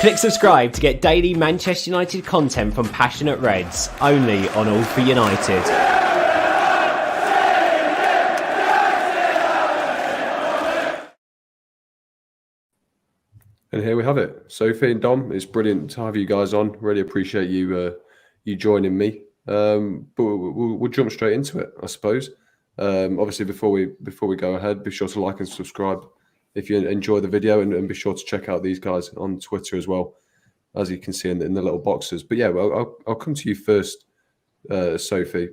Click subscribe to get daily Manchester United content from Passionate Reds, only on All for United. And here we have it. Sophie and Dom, it's brilliant to have you guys on. Really appreciate you joining me. But we'll jump straight into it, I suppose. Obviously, before we go ahead, be sure to like and subscribe if you enjoy the video, and be sure to check out these guys on Twitter as well, as you can see in the little boxes. But yeah, well, I'll come to you first, Sophie.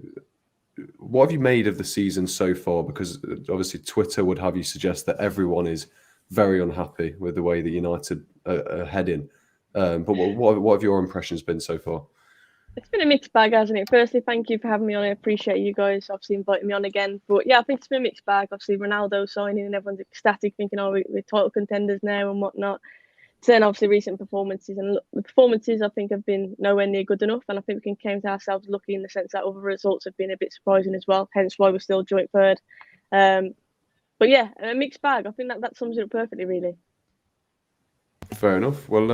What have you made of the season so far? Because obviously Twitter would have you suggest that everyone is very unhappy with the way that United are heading. But what have your impressions been so far? It's been a mixed bag, hasn't it? Firstly, thank you for having me on. I appreciate you guys obviously inviting me on again. But yeah, I think it's been a mixed bag. Obviously, Ronaldo signing and everyone's ecstatic, thinking, oh, we're title contenders now and whatnot. So then obviously recent performances, and the performances I think have been nowhere near good enough. And I think we came to ourselves lucky in the sense that other results have been a bit surprising as well. Hence why we're still joint third. But yeah, a mixed bag. I think that sums it up perfectly, really. Fair enough. Well,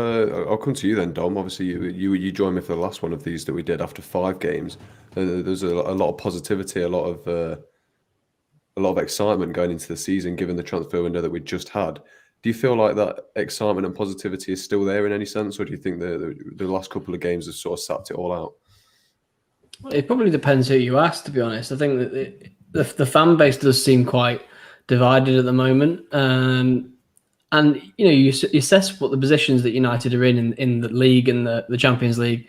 I'll come to you then, Dom. Obviously, you joined me for the last one of these that we did after 5 games. There's a lot of positivity, a lot of excitement going into the season, given the transfer window that we just had. Do you feel like that excitement and positivity is still there in any sense, or do you think the last couple of games have sort of sapped it all out? It probably depends who you ask, to be honest. I think that the fan base does seem quite divided at the moment. And you know, you assess what the positions that United are in the league and the Champions League.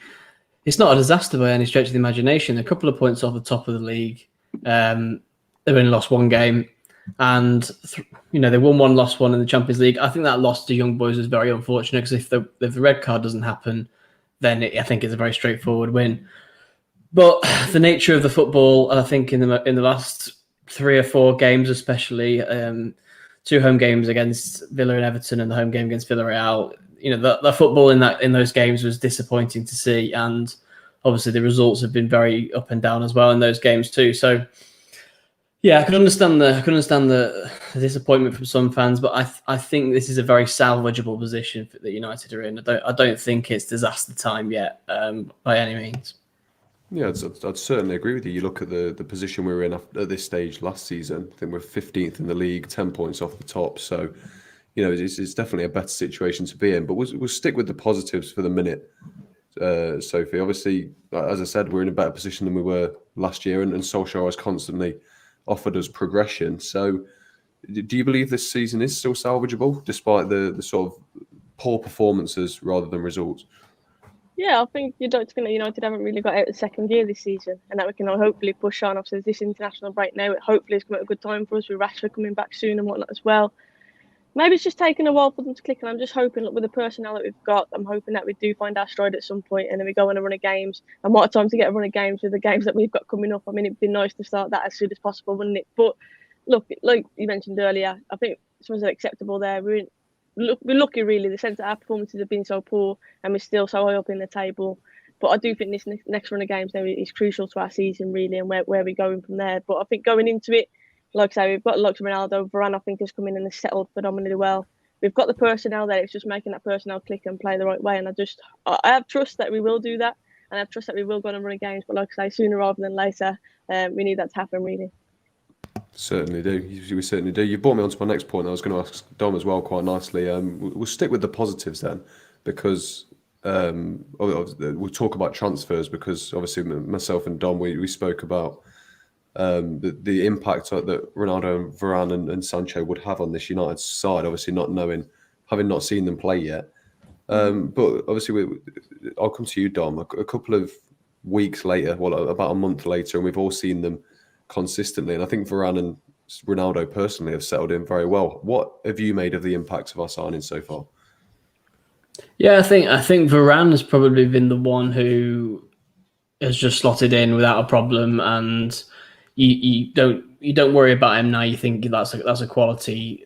It's not a disaster by any stretch of the imagination. A couple of points off the top of the league. They've only lost 1 game, and they won 1, lost 1 in the Champions League. I think that loss to Young Boys was very unfortunate, because if the red card doesn't happen, then I think it's a very straightforward win. But the nature of the football, and I think in the last 3 or 4 games, especially. 2 home games against Villa and Everton, and the home game against Villarreal. The football in those games was disappointing to see, and obviously the results have been very up and down as well in those games too. So, yeah, I can understand the disappointment from some fans, but I think this is a very salvageable position that United are in. I don't think it's disaster time yet, by any means. Yeah, I'd certainly agree with you. You look at the position we were in at this stage last season. I think we're 15th in the league, 10 points off the top. So, it's definitely a better situation to be in. But we'll stick with the positives for the minute, Sophie. Obviously, as I said, we're in a better position than we were last year, and Solskjaer has constantly offered us progression. So, do you believe this season is still salvageable, despite the sort of poor performances rather than results? Yeah, I think you'd like to think that United haven't really got out the second gear this season, and that we can hopefully push on. Obviously, this international break now, it hopefully has come at a good time for us, with Rashford coming back soon and whatnot as well. Maybe it's just taking a while for them to click, and I'm just hoping, with the personnel that we've got, I'm hoping that we do find our stride at some point, and then we go on a run of games. And what a time to get a run of games with the games that we've got coming up. I mean, it'd be nice to start that as soon as possible, wouldn't it? But look, like you mentioned earlier, I think something's acceptable there. We're lucky, really, the sense that our performances have been so poor and we're still so high up in the table. But I do think this next run of games now is crucial to our season, really, and where we're going from there. But I think going into it, like I say, we've got the likes of Ronaldo. Varane, I think, has come in and has settled phenomenally well. We've got the personnel there. It's just making that personnel click and play the right way. And I have trust that we will do that. And I have trust that we will go on and run games. But like I say, sooner rather than later, we need that to happen, really. Certainly do. We certainly do. You brought me on to my next point. I was going to ask Dom as well, quite nicely. We'll stick with the positives then, because we'll talk about transfers, because obviously myself and Dom, we spoke about the impact that Ronaldo and Varane and Sancho would have on this United side, obviously having not seen them play yet. But obviously, I'll come to you, Dom, a couple of weeks later, about a month later, and we've all seen them consistently. And I think Varane and Ronaldo personally have settled in very well. What have you made of the impacts of our signings so far? Yeah, I think Varane has probably been the one who has just slotted in without a problem, and you don't worry about him now. You think that's a quality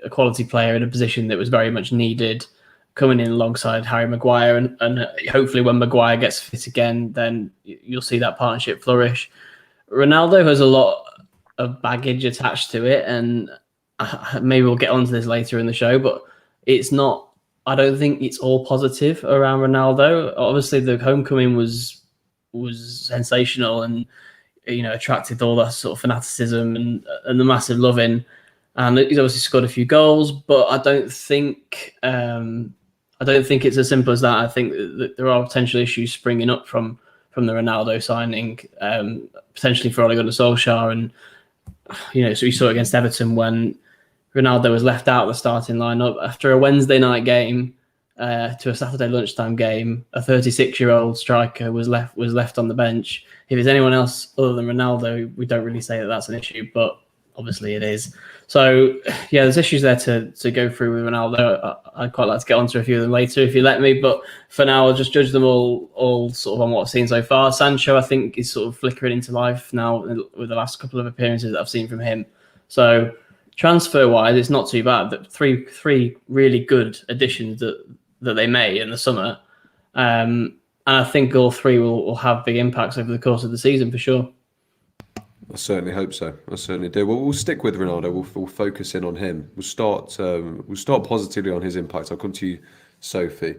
player in a position that was very much needed, coming in alongside Harry Maguire, and hopefully when Maguire gets fit again, then you'll see that partnership flourish. Ronaldo has a lot of baggage attached to it, and maybe we'll get onto this later in the show, but it's not I don't think it's all positive around Ronaldo. Obviously, the homecoming was sensational and attracted all that sort of fanaticism and the massive loving. And he's obviously scored a few goals, but I don't think it's as simple as that. I think that there are potential issues springing up from the Ronaldo signing, potentially for Ole Gunnar Solskjaer, and so we saw it against Everton when Ronaldo was left out of the starting lineup after a Wednesday night game to a Saturday lunchtime game. A 36-year-old striker was left on the bench. If it's anyone else other than Ronaldo, we don't really say that that's an issue, but obviously it is. So yeah, there's issues there to go through with Ronaldo. I'd quite like to get onto a few of them later if you let me, but for now I'll just judge them all sort of on what I've seen so far. Sancho, I think, is sort of flickering into life now with the last couple of appearances that I've seen from him. So transfer wise, it's not too bad. That three really good additions that they made in the summer, and I think all three will have big impacts over the course of the season for sure. I certainly hope so. I certainly do. Well, we'll stick with Ronaldo. We'll focus in on him. We'll start positively on his impact. I'll come to you, Sophie.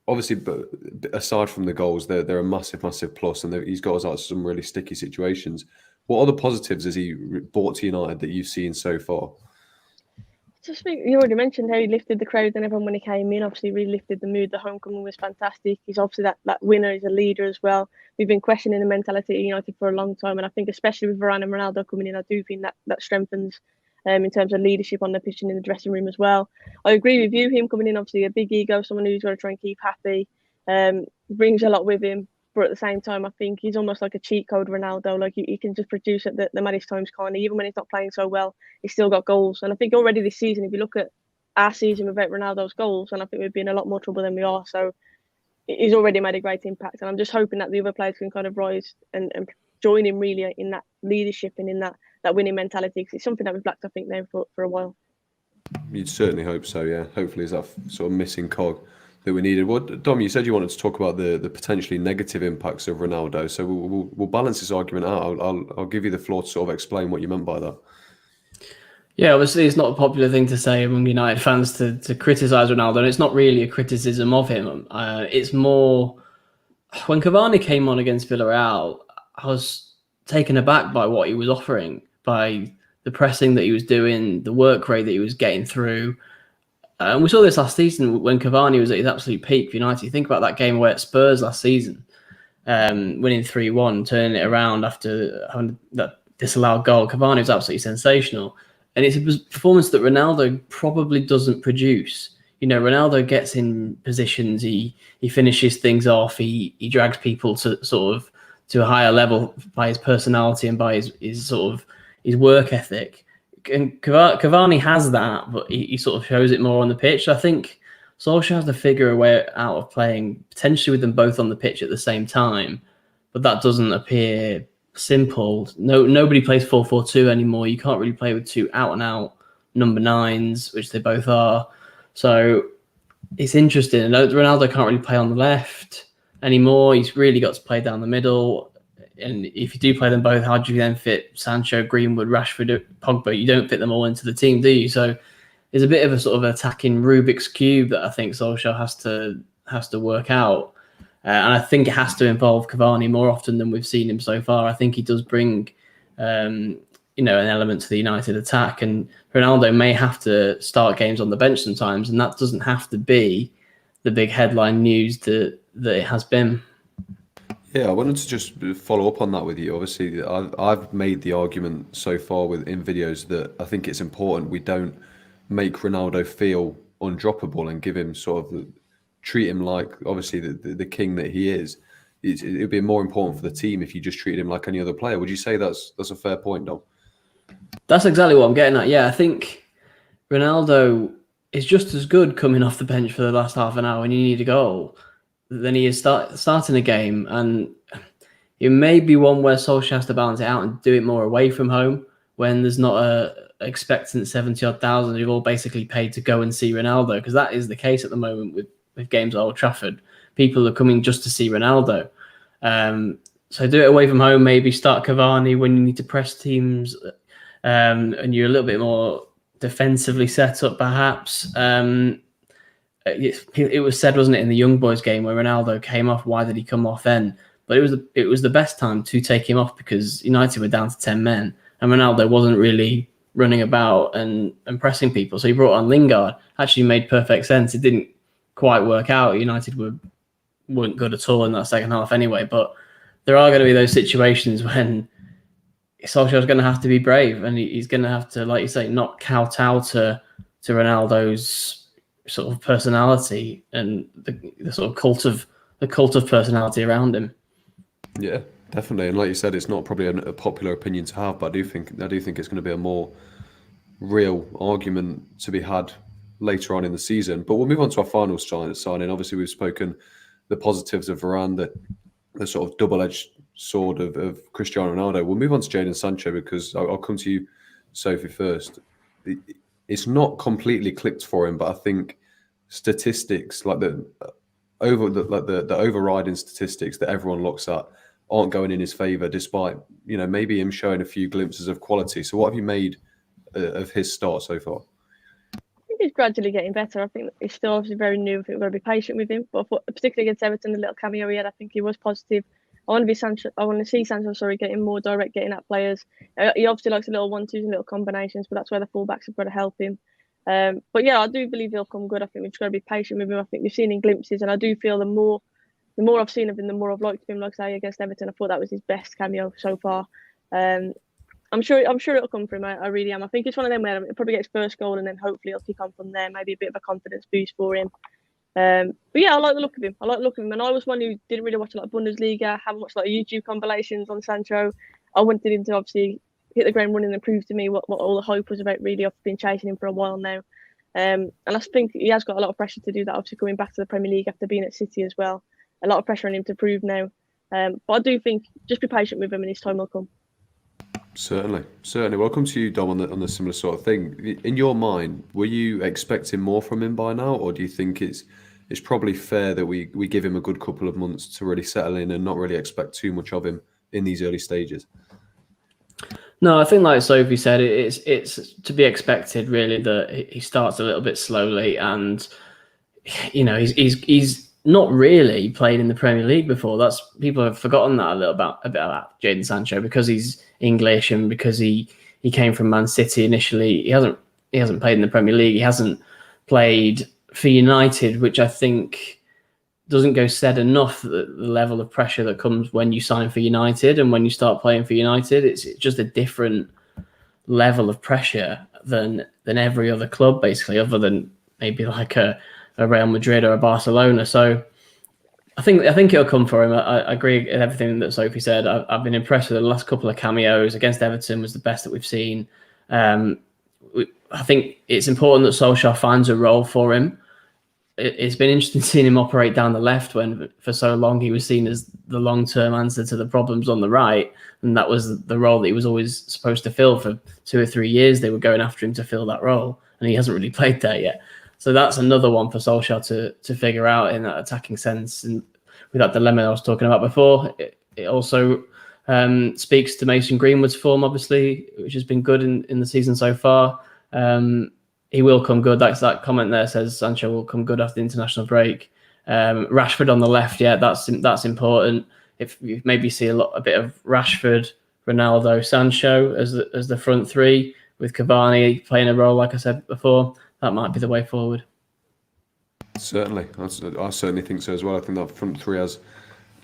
Obviously, but aside from the goals, they're a massive plus, and he's got us out of some really sticky situations. What other positives has he brought to United that you've seen so far? Just think you already mentioned how he lifted the crowd and everyone when he came in. Obviously, really lifted the mood. The homecoming was fantastic. He's obviously that winner. He's a leader as well. We've been questioning the mentality at United for a long time, and I think especially with Varane and Ronaldo coming in, I do think that strengthens in terms of leadership on the pitch and in the dressing room as well. I agree with you. Him coming in, obviously a big ego, someone who's got to try and keep happy, brings a lot with him. But at the same time, I think he's almost like a cheat code Ronaldo. Like he can just produce at the maddest times, kind of. Even when he's not playing so well, he's still got goals. And I think already this season, if you look at our season without Ronaldo's goals, and I think we'd be in a lot more trouble than we are. So he's already made a great impact. And I'm just hoping that the other players can kind of rise and join him really in that leadership and in that winning mentality. Because it's something that we've lacked, I think, now for a while. You'd certainly hope so, yeah. Hopefully, it's that sort of missing cog that we needed. Well, Dom, you said you wanted to talk about the potentially negative impacts of Ronaldo, so we'll balance this argument out. I'll give you the floor to sort of explain what you meant by that. Yeah, obviously it's not a popular thing to say among United fans to criticise Ronaldo, and it's not really a criticism of him. It's more, when Cavani came on against Villarreal, I was taken aback by what he was offering, by the pressing that he was doing, the work rate that he was getting through. And we saw this last season when Cavani was at his absolute peak for United. You think about that game away at Spurs last season, winning 3-1, turning it around after having that disallowed goal. Cavani was absolutely sensational. And it's a performance that Ronaldo probably doesn't produce. Ronaldo gets in positions, he finishes things off, he drags people to sort of to a higher level by his personality and by his sort of his work ethic. And Cavani has that, but he sort of shows it more on the pitch. I think Solskjaer has to figure a way out of playing potentially with them both on the pitch at the same time, but that doesn't appear simple. Nobody plays 4-4-2 anymore. You can't really play with two out-and-out number 9s, which they both are. So it's interesting. Ronaldo can't really play on the left anymore. He's really got to play down the middle. And if you do play them both, how do you then fit Sancho, Greenwood, Rashford, Pogba? You don't fit them all into the team, do you? So there's a bit of a sort of attacking Rubik's Cube that I think Solskjaer has to work out. And I think it has to involve Cavani more often than we've seen him so far. I think he does bring an element to the United attack, and Ronaldo may have to start games on the bench sometimes, and that doesn't have to be the big headline news that it has been. Yeah, I wanted to just follow up on that with you. Obviously, I've made the argument so far in videos that I think it's important we don't make Ronaldo feel undroppable and give him treat him like obviously the king that he is. It'd be more important for the team if you just treated him like any other player. Would you say that's a fair point, Dom? That's exactly what I'm getting at. Yeah, I think Ronaldo is just as good coming off the bench for the last half an hour when you need a goal than he is starting a game. And it may be one where Solskjaer has to balance it out and do it more away from home when there's not a expectant 70-odd thousand who've all basically paid to go and see Ronaldo, because that is the case at the moment with games at Old Trafford. People are coming just to see Ronaldo. So do it away from home, maybe start Cavani when you need to press teams and you're a little bit more defensively set up perhaps. it was said, wasn't it, in the young boys game where Ronaldo came off, why did he come off then? But it was the best time to take him off because United were down to 10 men and Ronaldo wasn't really running about and pressing people. So he brought on Lingard. Actually made perfect sense. It didn't quite work out. United weren't good at all in that second half anyway. But there are going to be those situations when Solskjaer's going to have to be brave and he's going to have to, like you say, not kowtow to Ronaldo's sort of personality and the sort of cult of personality around him. Yeah, definitely. And like you said, it's not probably a popular opinion to have, but I do think it's going to be a more real argument to be had later on in the season. But we'll move on to our final signing. Obviously, we've spoken the positives of Varane, the sort of double-edged sword of Cristiano Ronaldo. We'll move on to Jadon Sancho because I'll come to you, Sophie, first. It's not completely clicked for him, but I think statistics like the overriding statistics that everyone looks at aren't going in his favour, despite maybe him showing a few glimpses of quality. So, what have you made of his start so far? I think he's gradually getting better. I think he's still obviously very new. I think we've got to be patient with him. But I thought, particularly against Everton, the little cameo he had, I think he was positive. I want to see Sancho getting more direct, getting at players. He obviously likes a little 1-2s and little combinations, but that's where the fullbacks have got to help him. But yeah, I do believe he'll come good. I think we've just got to be patient with him. I think we've seen in glimpses, and I do feel the more I've seen of him, the more I've liked him. Like I say, against Everton, I thought that was his best cameo so far. I'm sure it'll come from him. I really am. I think it's one of them where he'll probably get his first goal, and then hopefully he'll kick on from there. Maybe a bit of a confidence boost for him. But yeah, I like the look of him. And I was one who didn't really watch a lot of Bundesliga, haven't watched a lot of YouTube compilations on Sancho. I wanted him to obviously hit the ground running and prove to me what all the hype was about. Really, I've been chasing him for a while now. And I think he has got a lot of pressure to do that, obviously coming back to the Premier League after being at City as well. A lot of pressure on him to prove now. But I do think just be patient with him and his time will come. Certainly. Welcome to you, Dom, on the similar sort of thing. In your mind, were you expecting more from him by now, or do you think it's probably fair that we give him a good couple of months to really settle in and not really expect too much of him in these early stages? No, I think like Sophie said, it's to be expected really that he starts a little bit slowly, and he's not really played in the Premier League before. That's people have forgotten that a little about Jadon Sancho because he's English and because he came from Man City initially. He hasn't played in the Premier League. He hasn't played for United, which I think doesn't go said enough. The level of pressure that comes when you sign for United and when you start playing for United, it's just a different level of pressure than every other club, basically, other than maybe like a Real Madrid or a Barcelona. So I think it'll come for him. I agree with everything that Sophie said. I've been impressed with the last couple of cameos. Against Everton was the best that we've seen. I think it's important that Solskjaer finds a role for him. It's been interesting seeing him operate down the left when for so long he was seen as the long-term answer to the problems on the right. And that was the role that he was always supposed to fill for 2 or 3 years. They were going after him to fill that role and he hasn't really played there yet. So that's another one for Solskjaer to figure out in that attacking sense. And with that dilemma I was talking about before, it also speaks to Mason Greenwood's form, obviously, which has been good in the season so far. He will come good. That comment there says Sancho will come good after the international break. Rashford on the left, yeah, that's important. If you maybe see a bit of Rashford, Ronaldo, Sancho as the front three with Cavani playing a role, like I said before, that might be the way forward. Certainly, I certainly think so as well. I think that front three has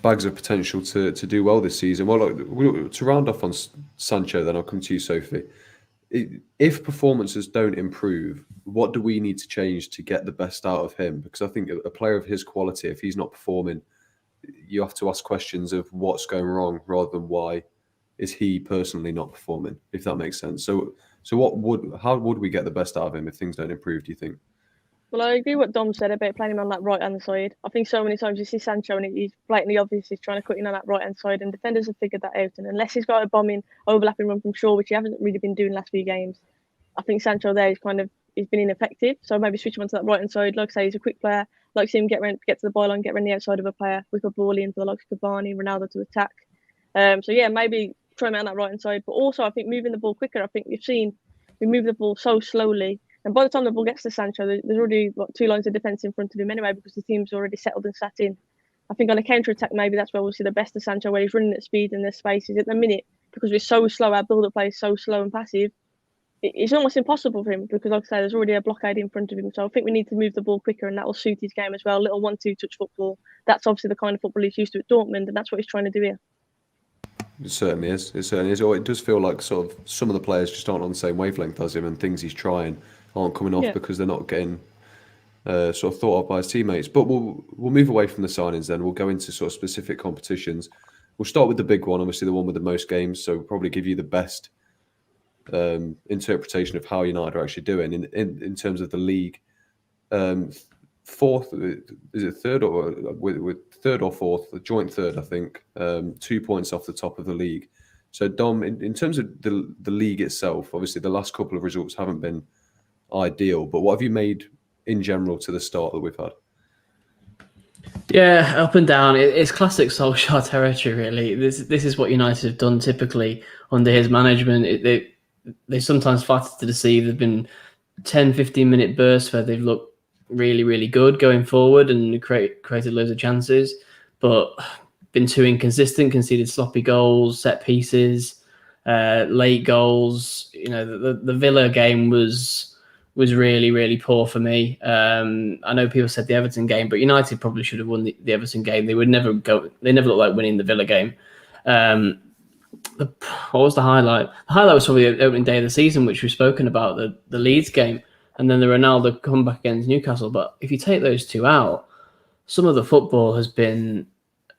bags of potential to do well this season. Well, look, to round off on Sancho, then I'll come to you, Sophie. If performances don't improve, what do we need to change to get the best out of him? Because I think a player of his quality, if he's not performing, you have to ask questions of what's going wrong rather than why is he personally not performing, if that makes sense. So how would we get the best out of him if things don't improve, do you think? Well, I agree what Dom said about playing him on that right-hand side. I think so many times you see Sancho and he's blatantly obvious he's trying to cut in on that right-hand side, and defenders have figured that out. And unless he's got a bombing, overlapping run from Shaw, which he hasn't really been doing the last few games, I think Sancho there he's been ineffective. So maybe switch him onto that right-hand side. Like I say, he's a quick player. Like to see him get to the byline, get around the outside of a player, whip a ball in for the likes of Cavani, Ronaldo to attack. So yeah, maybe try him out on that right-hand side. But also, I think moving the ball quicker. I think we move the ball so slowly And by the time the ball gets to Sancho, there's already 2 lines of defence in front of him anyway, because the team's already settled and sat in. I think on a counter-attack, maybe that's where we'll see the best of Sancho, where he's running at speed and there's spaces. At the minute, because we're so slow, our build-up play is so slow and passive, it's almost impossible for him, because like I say, there's already a blockade in front of him. So I think we need to move the ball quicker, and that will suit his game as well. Little 1-2 touch football. That's obviously the kind of football he's used to at Dortmund, and that's what he's trying to do here. It certainly is. It certainly is. Or it does feel like sort of some of the players just aren't on the same wavelength as him, and things he's trying aren't coming off because they're not getting sort of thought of by his teammates. But we'll move away from the signings then. We'll go into sort of specific competitions. We'll start with the big one, obviously the one with the most games. So we'll probably give you the best interpretation of how United are actually doing in terms of the league. Fourth, is it third or with third or fourth? The joint third, I think. 2 points off the top of the league. So Dom, in terms of the league itself, obviously the last couple of results haven't been ideal. But what have you made in general to the start that we've had? Yeah, up and down. It's classic Solskjaer territory, really. This is what United have done typically under his management. They sometimes flatter to deceive. There've been 10, 15-minute bursts where they've looked really, really good going forward and created loads of chances, but been too inconsistent, conceded sloppy goals, set pieces, late goals. You know, the Villa game was really, really poor for me. I know people said the Everton game, but United probably should have won the Everton game. They never looked like winning the Villa game. What was the highlight? The highlight was probably the opening day of the season, which we've spoken about, the Leeds game, and then the Ronaldo comeback against Newcastle. But if you take those two out, some of the football has been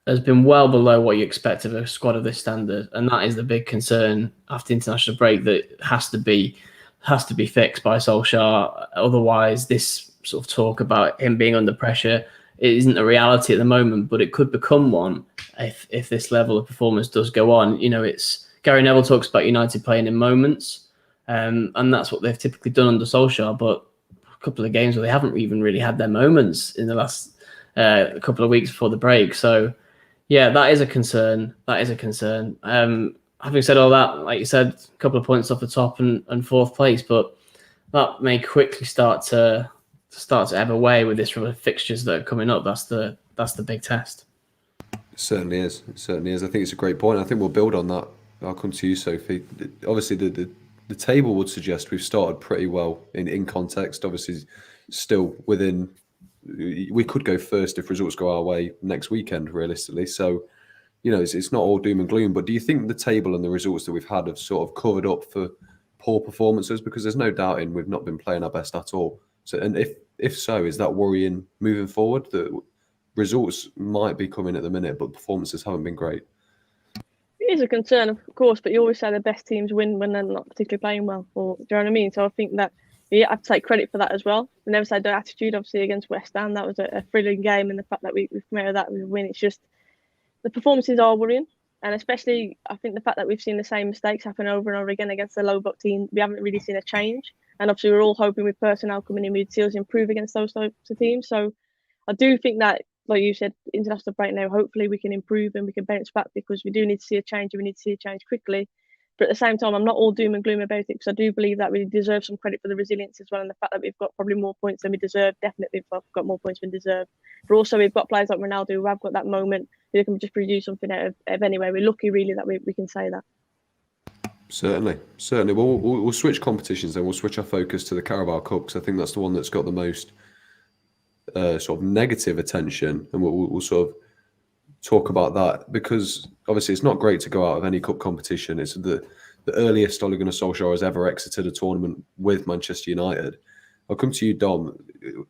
well below what you expect of a squad of this standard, and that is the big concern after international break that has to be fixed by Solskjaer. Otherwise, this sort of talk about him being under pressure, it isn't a reality at the moment, but it could become one if this level of performance does go on. You know, it's Gary Neville talks about United playing in moments, and that's what they've typically done under Solskjaer. But a couple of games where they haven't even really had their moments in the last couple of weeks before the break. So, yeah, that is a concern. Having said all that, like you said, a couple of points off the top and fourth place, but that may quickly start to ebb away with this from the fixtures that are coming up. That's the big test. It certainly is. I think it's a great point. I think we'll build on that. I'll come to you, Sophie. Obviously, the table would suggest we've started pretty well in context. Obviously, still within. We could go first if results go our way next weekend, realistically. So, you know, it's not all doom and gloom. But do you think the table and the results that we've had have sort of covered up for poor performances? Because there's no doubting we've not been playing our best at all. So, and if so, is that worrying moving forward? That results might be coming at the minute, but performances haven't been great. It is a concern, of course, but you always say the best teams win when they're not particularly playing well. Or do you know what I mean? So I think that you have to take credit for that as well. We never said the attitude, obviously, against West Ham. That was a thrilling game, and the fact that we've come out of that with a win, it's just the performances are worrying. And especially, I think the fact that we've seen the same mistakes happen over and over again against the low block team, we haven't really seen a change. And obviously, we're all hoping with personnel coming in, we'd see us improve against those types of teams. So I do think that, like you said, international break now, hopefully we can improve and we can bounce back, because we do need to see a change, and we need to see a change quickly. But at the same time, I'm not all doom and gloom about it, because I do believe that we deserve some credit for the resilience as well, and the fact that we've got probably more points than we deserve. Definitely, we've got more points than we deserve. But also, we've got players like Ronaldo who have got that moment who can just produce something out of anywhere. We're lucky, really, that we can say that. Certainly. We'll switch competitions then. We'll switch our focus to the Carabao Cup, because I think that's the one that's got the most sort of negative attention, and we'll sort of talk about that, because obviously it's not great to go out of any cup competition. It's the earliest Ole Gunnar Solskjaer has ever exited a tournament with Manchester United. I'll come to you, Dom.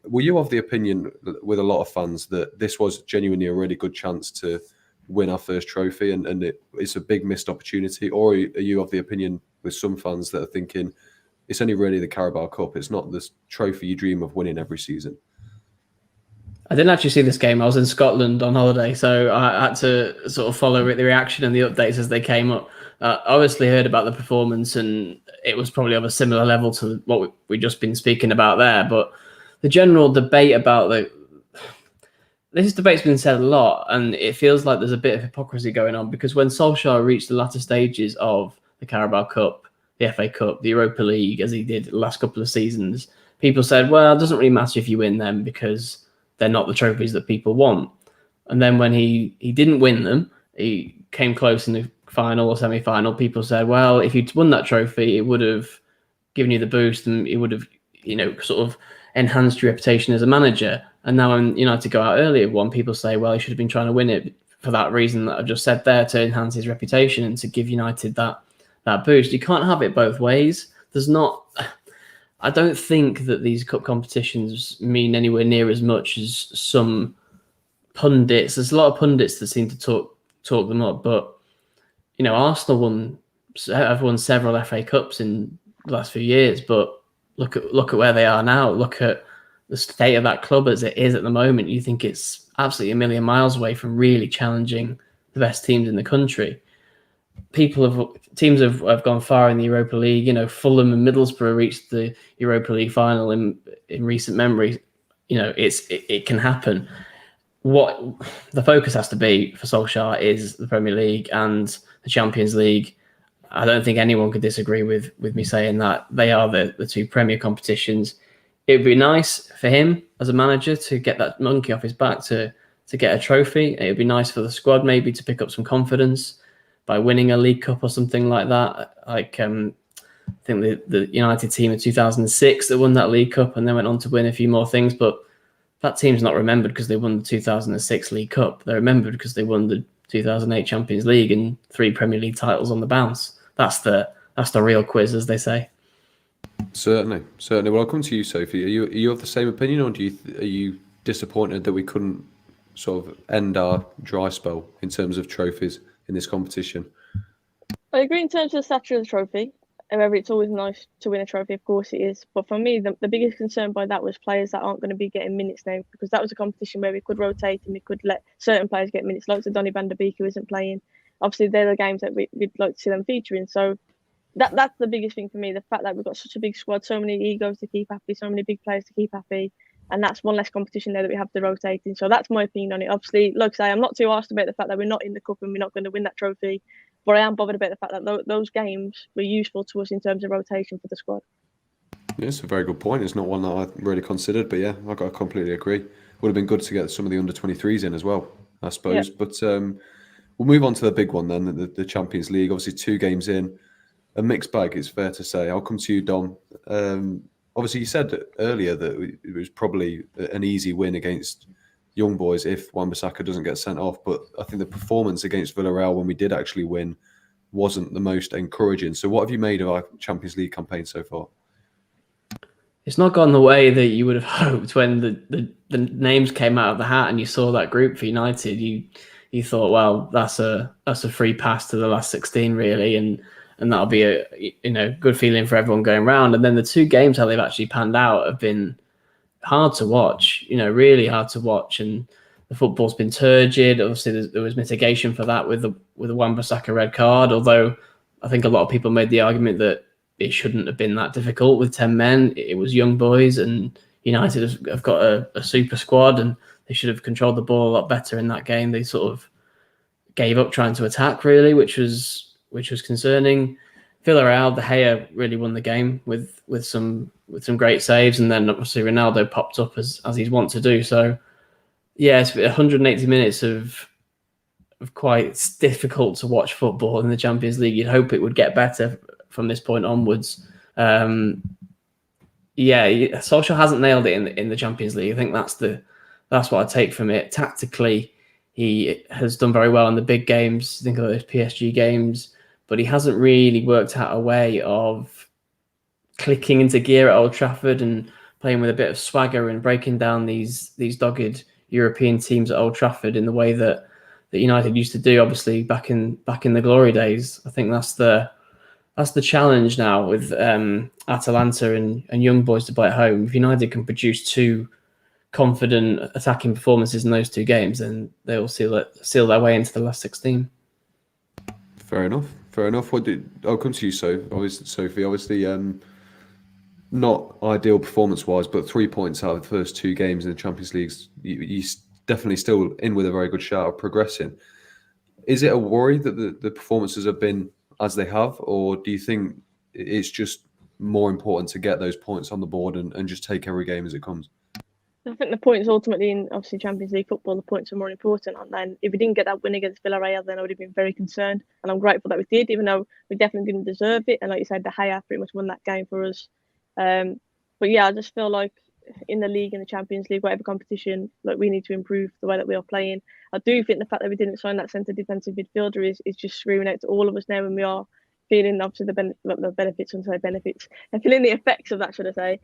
Were you of the opinion with a lot of fans that this was genuinely a really good chance to win our first trophy, and it's a big missed opportunity? Or are you of the opinion with some fans that are thinking it's only really the Carabao Cup, it's not this trophy you dream of winning every season? I didn't actually see this game. I was in Scotland on holiday, so I had to sort of follow the reaction and the updates as they came up. Obviously heard about the performance, and it was probably of a similar level to what we've just been speaking about there. But the general debate about this debate's been said a lot, and it feels like there's a bit of hypocrisy going on, because when Solskjaer reached the latter stages of the Carabao Cup, the FA Cup, the Europa League, as he did the last couple of seasons, people said, well, it doesn't really matter if you win them because they're not the trophies that people want. And then when he didn't win them, he came close in the final or semi-final. People said, well, if you'd won that trophy, it would have given you the boost and it would have, sort of enhanced your reputation as a manager. And now when United go out earlier one, people say, well, he should have been trying to win it for that reason that I've just said there, to enhance his reputation and to give United that boost. You can't have it both ways. I don't think that these cup competitions mean anywhere near as much as some pundits. There's a lot of pundits that seem to talk them up, but Arsenal have won several FA Cups in the last few years, but look at where they are now. Look at the state of that club as it is at the moment. You think it's absolutely a million miles away from really challenging the best teams in the country. Teams have gone far in the Europa League. Fulham and Middlesbrough reached the Europa League final in recent memory. It can happen. What the focus has to be for Solskjaer is the Premier League and the Champions League. I don't think anyone could disagree with me saying that they are the two premier competitions. It would be nice for him as a manager to get that monkey off his back to get a trophy. It would be nice for the squad maybe to pick up some confidence by winning a League Cup or something like that. I think the United team in 2006 that won that League Cup and then went on to win a few more things, but that team's not remembered because they won the 2006 League Cup. They're remembered because they won the 2008 Champions League and 3 Premier League titles on the bounce. That's the real quiz, as they say. Certainly. Well, I'll come to you, Sophie. Are you of the same opinion, or are you disappointed that we couldn't sort of end our dry spell in terms of trophies in this competition? I agree in terms of the stature of the trophy. However, it's always nice to win a trophy, of course it is. But for me, the biggest concern by that was players that aren't going to be getting minutes now, because that was a competition where we could rotate and we could let certain players get minutes, like Donny van der Beek, who isn't playing. Obviously, they're the games that we'd like to see them featuring. So that's the biggest thing for me, the fact that we've got such a big squad, so many egos to keep happy, so many big players to keep happy. And that's one less competition there that we have to rotate in. So that's my opinion on it. Obviously, like I say, I'm not too arsed about the fact that we're not in the cup and we're not going to win that trophy. But I am bothered about the fact that those games were useful to us in terms of rotation for the squad. Yeah, it's a very good point. It's not one that I really considered, but yeah, I completely agree. Would have been good to get some of the under-23s in as well, I suppose. Yeah. But we'll move on to the big one then, the Champions League. Obviously, 2 games in, a mixed bag, it's fair to say. I'll come to you, Dom. Obviously, you said earlier that it was probably an easy win against Young Boys if Wan-Bissaka doesn't get sent off. But I think the performance against Villarreal when we did actually win wasn't the most encouraging. So what have you made of our Champions League campaign so far? It's not gone the way that you would have hoped when the names came out of the hat and you saw that group for United. You thought, well, that's a free pass to the last 16 really, and that'll be a good feeling for everyone going round. And then the 2 games how they've actually panned out have been hard to watch, really hard to watch, and the football's been turgid. Obviously, there was mitigation for that with the Wan-Bissaka red card, although I think a lot of people made the argument that it shouldn't have been that difficult with 10 men. It was Young Boys, and United have got a super squad, and they should have controlled the ball a lot better in that game. They sort of gave up trying to attack, really, which was concerning. Villarreal, De Gea really won the game with some great saves, and then obviously Ronaldo popped up as he's wont to do. So yeah, it's 180 minutes of quite difficult to watch football in the Champions League. You'd hope it would get better from this point onwards. Solskjaer hasn't nailed it in the Champions League. I think that's what I take from it. Tactically, he has done very well in the big games. Think of those PSG games, but he hasn't really worked out a way of clicking into gear at Old Trafford and playing with a bit of swagger and breaking down these dogged European teams at Old Trafford in the way that United used to do, obviously back in the glory days. I think that's the challenge now with Atalanta and Young Boys to play at home. If United can produce 2 confident attacking performances in those 2 games, then they will seal their way into the last 16. Fair enough. I'll come to you, Sophie. Obviously, not ideal performance-wise, but 3 points out of the first 2 games in the Champions League. You're definitely still in with a very good shout of progressing. Is it a worry that the performances have been as they have, or do you think it's just more important to get those points on the board and just take every game as it comes? I think the points ultimately in obviously Champions League football, the points are more important, aren't they? And if we didn't get that win against Villarreal, then I would have been very concerned. And I'm grateful that we did, even though we definitely didn't deserve it. And like you said, De Gea pretty much won that game for us. But yeah, I just feel like in the league, in the Champions League, whatever competition, like we need to improve the way that we are playing. I do think the fact that we didn't sign that centre defensive midfielder is just screaming out to all of us now, when we are feeling obviously the benefits and benefits and feeling the effects of that, should I say.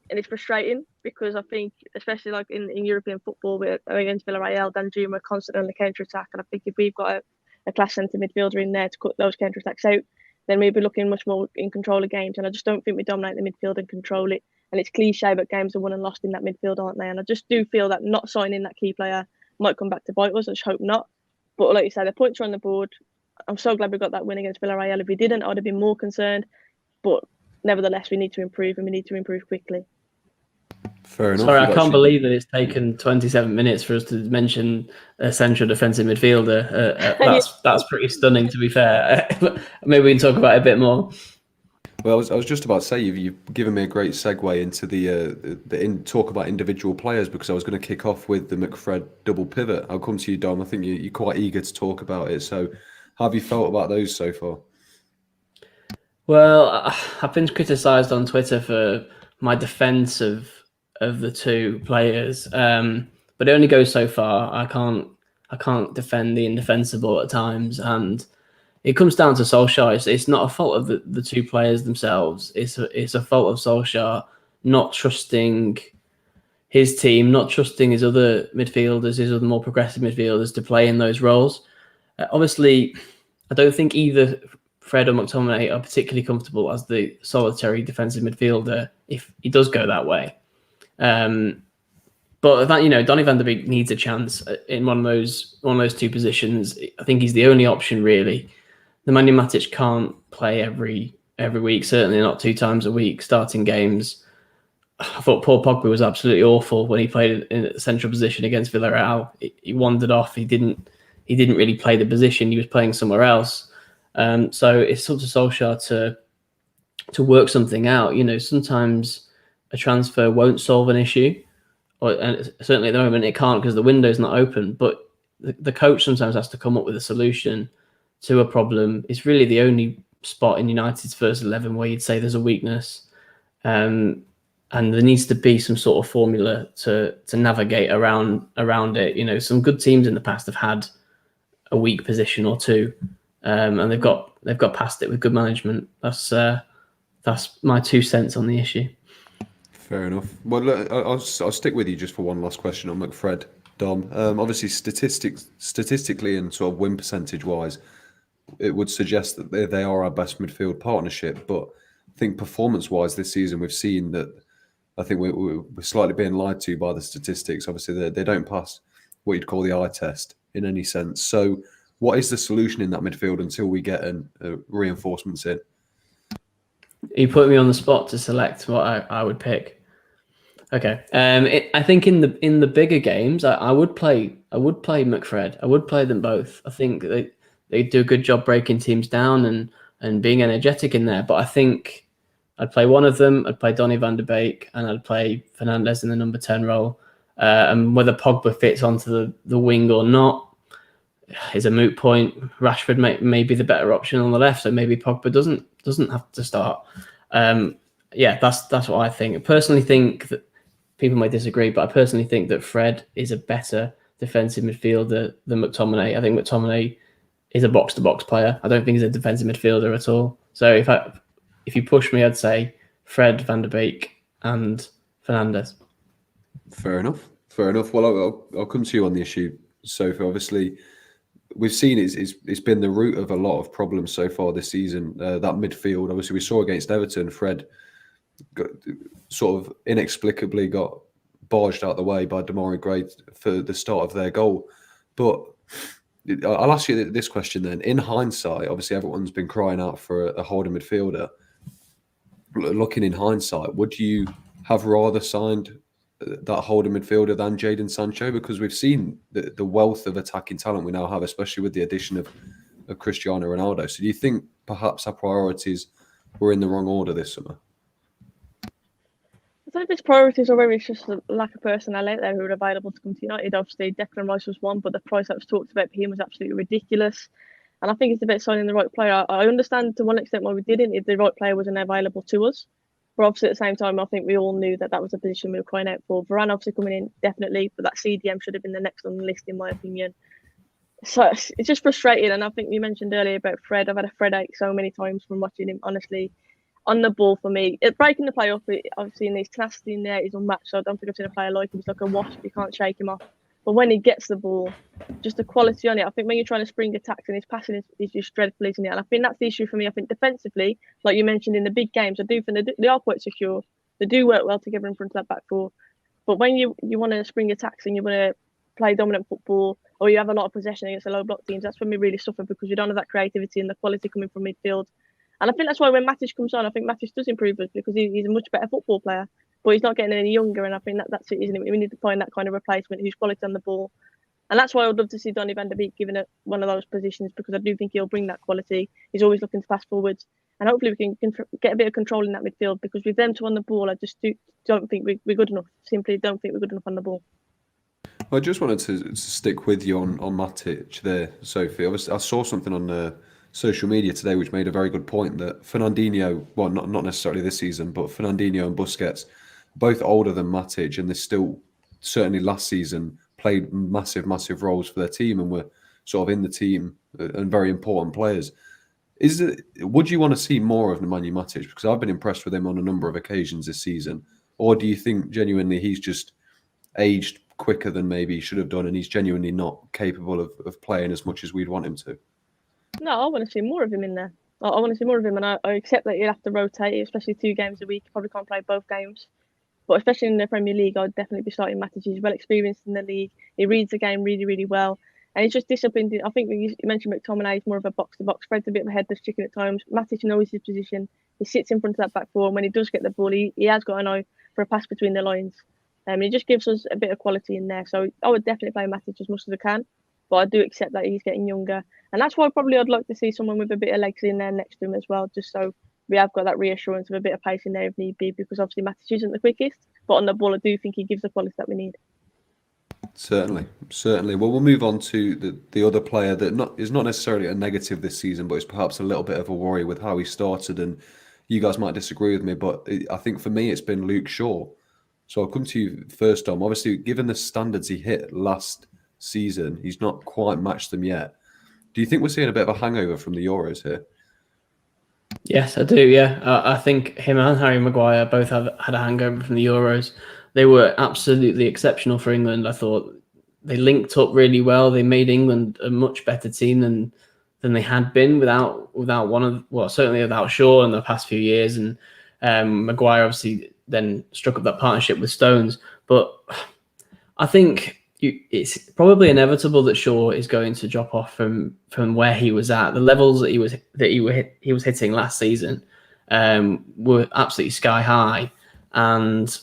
And it's frustrating because I think, especially like in European football, we're against Villarreal, Danjuma are constantly on the counter attack, and I think if we've got a class centre midfielder in there to cut those counter attacks out, then we'll be looking much more in control of games. And I just don't think we dominate the midfield and control it. And it's cliche, but games are won and lost in that midfield, aren't they? And I just do feel that not signing that key player might come back to bite us. I just hope not. But like you said, the points are on the board. I'm so glad we got that win against Villarreal. If we didn't, I'd have been more concerned. But nevertheless, we need to improve, and we need to improve quickly. Fair enough. Sorry, I can't believe that it's taken 27 minutes for us to mention a central defensive midfielder. That's pretty stunning, to be fair. Maybe we can talk about it a bit more. Well, I was just about to say you've given me a great segue into the talk about individual players, because I was going to kick off with the McFred double pivot. I'll come to you, Dom. I think you're quite eager to talk about it. So, how have you felt about those so far? Well, I've been criticised on Twitter for my defence of the two players, but it only goes so far. I can't defend the indefensible at times, and it comes down to Solskjaer. It's not a fault of the two players themselves. It's a fault of Solskjaer not trusting his team, not trusting his other midfielders, his other more progressive midfielders to play in those roles. Obviously, I don't think either Fred or McTominay are particularly comfortable as the solitary defensive midfielder if he does go that way. But that, Donny van de Beek needs a chance in one of those two positions. I think he's the only option, really. Nemanja Matic can't play every week, certainly not 2 times a week, starting games. I thought Paul Pogba was absolutely awful when he played in a central position against Villarreal. He wandered off. He didn't really play the position. He was playing somewhere else. So it's up to Solskjaer to work something out. Sometimes a transfer won't solve an issue, and certainly at the moment it can't because the window's not open. But the coach sometimes has to come up with a solution to a problem. It's really the only spot in United's first 11 where you'd say there's a weakness, and there needs to be some sort of formula to navigate around it. Some good teams in the past have had a weak position or two, and they've got past it with good management. That's my 2 cents on the issue. Fair enough. Well, look, I'll stick with you just for one last question on McFred, Dom. Obviously, statistically and sort of win percentage wise, it would suggest that they are our best midfield partnership. But I think performance wise this season, we've seen that. I think we're slightly being lied to by the statistics. Obviously, they don't pass what you'd call the eye test in any sense. So, what is the solution in that midfield until we get reinforcements in? You put me on the spot to select what I would pick. Okay. I think in the bigger games, I would play McFred. I would play them both. I think they do a good job breaking teams down and being energetic in there. But I think I'd play one of them. I'd play Donny van de Beek, and I'd play Fernandes in the number 10 role. And whether Pogba fits onto the wing or not is a moot point. Rashford may be the better option on the left, so maybe Pogba doesn't have to start. That's what I think. I personally think that people may disagree, but I personally think that Fred is a better defensive midfielder than McTominay. I think McTominay is a box-to-box player. I don't think he's a defensive midfielder at all. So if you push me, I'd say Fred, Van de Beek, and Fernandes. Fair enough. Well, I'll come to you on the issue, Sophie. Obviously, we've seen it's been the root of a lot of problems so far this season. That midfield, obviously, we saw against Everton, Fred sort of inexplicably got barged out of the way by Demarai Gray for the start of their goal. But I'll ask you this question then. In hindsight, obviously, everyone's been crying out for a holding midfielder. Looking in hindsight, would you have rather signed that holding midfielder than Jadon Sancho? Because we've seen the wealth of attacking talent we now have, especially with the addition of Cristiano Ronaldo. So do you think perhaps our priorities we're in the wrong order this summer? I don't know if it's priorities or whether it's just a lack of personnel out there who are available to come to United. Obviously, Declan Rice was one, but the price that was talked about for him was absolutely ridiculous. And I think it's about signing the right player. I understand to one extent why we didn't, if the right player wasn't available to us. But obviously, at the same time, I think we all knew that was a position we were crying out for. Varane obviously coming in, definitely, but that CDM should have been the next on the list, in my opinion. So it's just frustrating. And I think you mentioned earlier about Fred. I've had a Fred ache so many times from watching him, honestly. On the ball for me, breaking the play up, obviously in his tenacity in there is unmatched. So I don't think I've seen a player like him. He's like a wasp, you can't shake him off. But when he gets the ball, just the quality on it. I think when you're trying to spring attacks and his passing is just dreadful, isn't it? And I think that's the issue for me. I think defensively, like you mentioned in the big games, I do think they are quite secure. They do work well together in front of that back four. But when you want to spring attacks and you want to play dominant football, or you have a lot of possession against the low block teams, that's when we really suffer, because you don't have that creativity and the quality coming from midfield. And I think that's why when Matic comes on, I think Matic does improve us, because he's a much better football player, but he's not getting any younger. And I think that's it, isn't it? We need to find that kind of replacement who's quality on the ball. And that's why I would love to see Donny van der Beek given it one of those positions, because I do think he'll bring that quality. He's always looking to pass forwards. And hopefully we can get a bit of control in that midfield, because with them two on the ball, I just don't think we're good enough. Simply don't think we're good enough on the ball. I just wanted to stick with you on Matic there, Sophie. I saw something on social media today which made a very good point, that Fernandinho, well, not necessarily this season, but Fernandinho and Busquets, both older than Matic, and they still, certainly last season, played massive roles for their team and were sort of in the team and very important players. Would you want to see more of Nemanja Matic? Because I've been impressed with him on a number of occasions this season. Or do you think genuinely he's just aged quicker than maybe he should have done, and he's genuinely not capable of playing as much as we'd want him to? No, I want to see more of him in there. I want to see more of him, and I accept that you'll have to rotate, especially 2 games a week. You probably can't play both games. But especially in the Premier League, I'd definitely be starting Matic. He's well experienced in the league. He reads the game really, really well. And he's just disciplined. I think when you mentioned McTominay, he's more of a box-to-box. Fred's a bit of a headless chicken at times. Matic knows his position. He sits in front of that back four, and when he does get the ball, he has got an eye for a pass between the lines. He just gives us a bit of quality in there. So I would definitely play Matic as much as I can. But I do accept that he's getting younger. And that's why probably I'd like to see someone with a bit of legs in there next to him as well, just so we have got that reassurance of a bit of pace in there if need be, because obviously Matic isn't the quickest, but on the ball I do think he gives the quality that we need. Certainly. Well, we'll move on to the other player that is not necessarily a negative this season, but is perhaps a little bit of a worry with how he started. And you guys might disagree with me, but I think for me it's been Luke Shaw. So I'll come to you first, Tom. Obviously, given the standards he hit last season, he's not quite matched them yet. Do you think we're seeing a bit of a hangover from the Euros here? Yes, I do, yeah. I think him and Harry Maguire both had a hangover from the Euros. They were absolutely exceptional for England. I thought they linked up really well. They made England a much better team than they had been without certainly without Shaw in the past few years. And Maguire obviously then struck up that partnership with Stones. But I think it's probably inevitable that Shaw is going to drop off from where he was at. The levels that he was hitting last season were absolutely sky high, and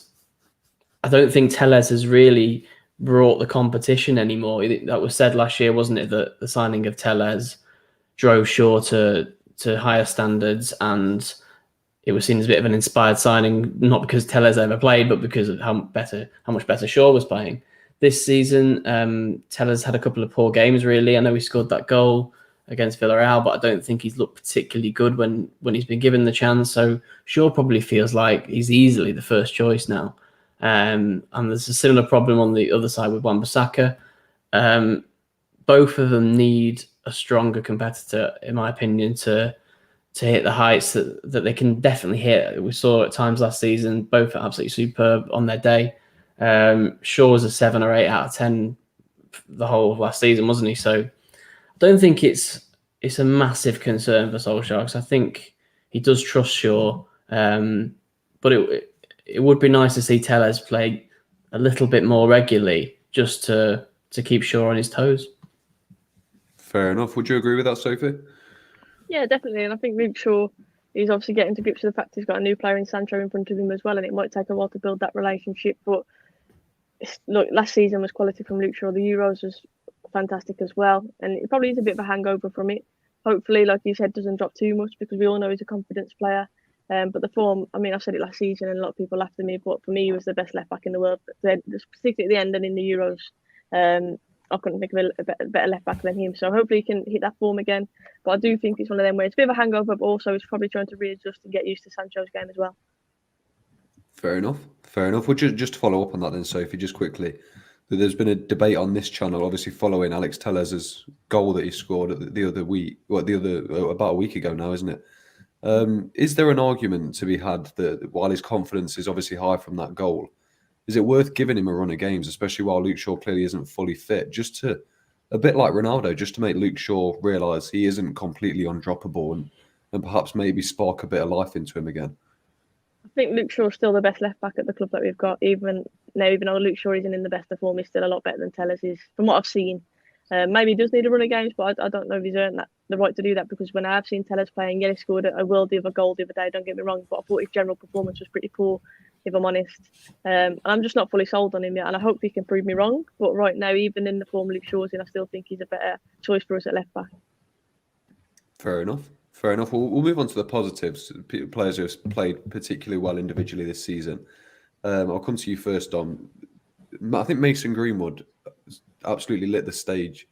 I don't think Tellez has really brought the competition anymore. That was said last year, wasn't it? That the signing of Tellez drove Shaw to higher standards, and it was seen as a bit of an inspired signing, not because Tellez ever played, but because of how much better Shaw was playing. This season, Tellez had a couple of poor games, really. I know he scored that goal against Villarreal, but I don't think he's looked particularly good when he's been given the chance. So Shaw probably feels like he's easily the first choice now. And there's a similar problem on the other side with Wan-Bissaka. Both of them need a stronger competitor, in my opinion, to hit the heights that they can definitely hit. We saw at times last season, both are absolutely superb on their day. Shaw was a 7 or 8 out of 10 the whole of last season, wasn't he? So I don't think it's a massive concern for Solskjaer, because I think he does trust Shaw. But it would be nice to see Tellez play a little bit more regularly, just to keep Shaw on his toes. Fair enough. Would you agree with that, Sophie? Yeah, definitely. And I think Luke Shaw, he's obviously getting to grips with the fact he's got a new player in Sancho in front of him as well, and it might take a while to build that relationship. But look, last season was quality from Luke Shaw. The Euros was fantastic as well, and it probably is a bit of a hangover from it. Hopefully, like you said, doesn't drop too much, because we all know he's a confidence player. But the form, I mean, I've said it last season and a lot of people laughed at me, but for me, he was the best left back in the world, particularly at the end and in the Euros. I couldn't think of a better left back than him. So hopefully he can hit that form again. But I do think it's one of them where it's a bit of a hangover, but also he's probably trying to readjust and get used to Sancho's game as well. Fair enough. Well, just to follow up on that then, Sophie, just quickly. There's been a debate on this channel, obviously following Alex Tellez's goal that he scored the other week, about a week ago now, isn't it? Is there an argument to be had that while his confidence is obviously high from that goal, is it worth giving him a run of games, especially while Luke Shaw clearly isn't fully fit, just to, a bit like Ronaldo, just to make Luke Shaw realise he isn't completely undroppable and perhaps maybe spark a bit of life into him again? I think Luke Shaw's still the best left back at the club that we've got. Even though Luke Shaw isn't in the best of form, he's still a lot better than Tellez is, from what I've seen. Maybe he does need a run of games, but I don't know if he's earned the right to do that, because when I have seen Tellez playing, yeah, he scored a worldie of a goal the other day, don't get me wrong, but I thought his general performance was pretty poor, if I'm honest. And I'm just not fully sold on him yet, and I hope he can prove me wrong. But right now, even in the form Luke Shaw's in, I still think he's a better choice for us at left back. Fair enough. We'll move on to the positives. Players who have played particularly well individually this season. I'll come to you first, Dom. I think Mason Greenwood absolutely lit the stage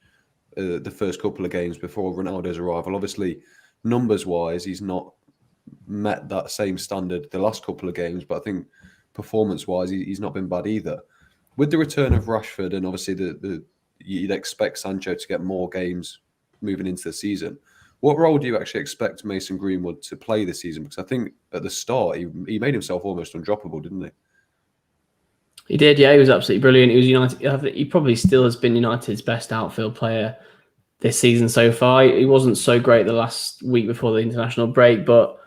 the first couple of games before Ronaldo's arrival. Obviously, numbers-wise, he's not met that same standard the last couple of games, but I think performance-wise, he's not been bad either. With the return of Rashford, and obviously you'd expect Sancho to get more games moving into the season, what role do you actually expect Mason Greenwood to play this season? Because I think at the start, he made himself almost undroppable, didn't he? He did, yeah. He was absolutely brilliant. He was United. He probably still has been United's best outfield player this season so far. He wasn't so great the last week before the international break, but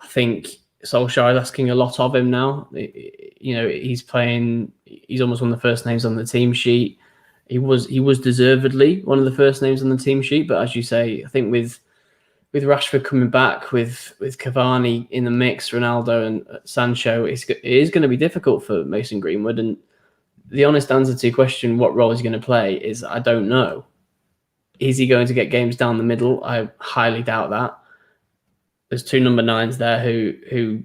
I think Solskjaer is asking a lot of him now. He's playing. He's almost one of the first names on the team sheet. He was deservedly one of the first names on the team sheet, but as you say, I think with Rashford coming back, with Cavani in the mix, Ronaldo and Sancho, it is going to be difficult for Mason Greenwood. And the honest answer to your question, what role is he going to play, is I don't know. Is he going to get games down the middle? I highly doubt that. There's two number 9s there who